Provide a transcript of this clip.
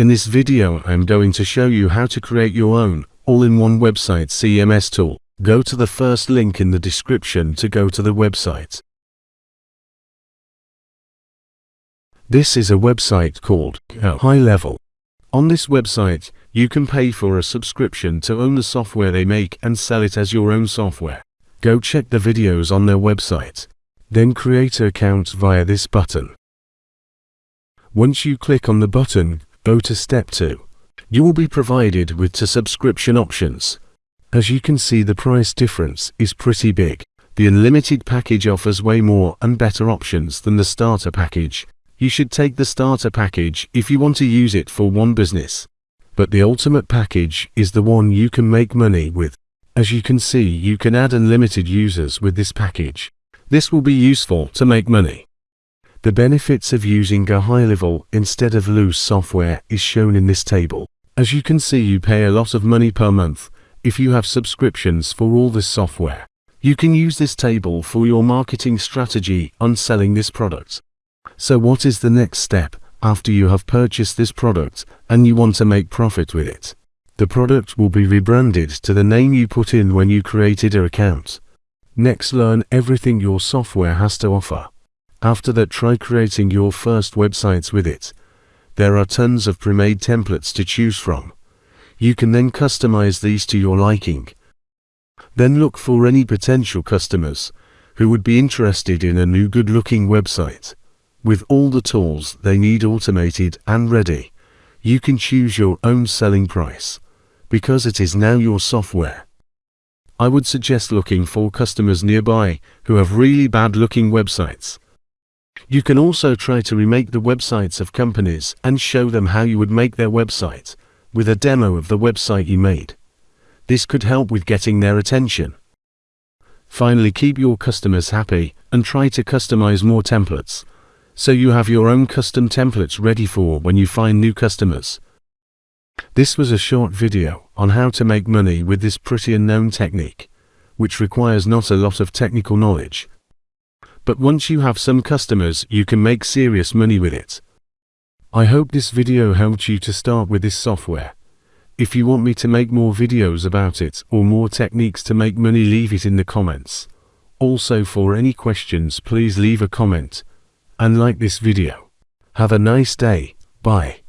In this video I am going to show you how to create your own all-in-one website CMS tool. Go to the first link in the description to go to the website. This is a website called High Level. On this website, you can pay for a subscription to own the software they make and sell it as your own software. Go check the videos on their website. Then create an account via this button. Once you click on the button, go to step 2. You will be provided with 2 subscription options. As you can see, the price difference is pretty big. The unlimited package offers way more and better options than the starter package. You should take the starter package if you want to use it for one business. But the ultimate package is the one you can make money with. As you can see, you can add unlimited users with this package. This will be useful to make money. The benefits of using a high-level instead of loose software is shown in this table. As you can see, you pay a lot of money per month if you have subscriptions for all this software. You can use this table for your marketing strategy on selling this product. So what is the next step after you have purchased this product and you want to make profit with it? The product will be rebranded to the name you put in when you created an account. Next, learn everything your software has to offer. After that, try creating your first websites with it. There are tons of pre-made templates to choose from. You can then customize these to your liking. Then look for any potential customers who would be interested in a new good-looking website. With all the tools they need automated and ready, you can choose your own selling price, because it is now your software. I would suggest looking for customers nearby who have really bad-looking websites. You can also try to remake the websites of companies and show them how you would make their website, with a demo of the website you made. This could help with getting their attention. Finally, keep your customers happy and try to customize more templates, so you have your own custom templates ready for when you find new customers. This was a short video on how to make money with this pretty unknown technique, which requires not a lot of technical knowledge. But once you have some customers, you can make serious money with it. I hope this video helped you to start with this software. If you want me to make more videos about it or more techniques to make money, leave it in the comments. Also, for any questions, please leave a comment and like this video. Have a nice day. Bye.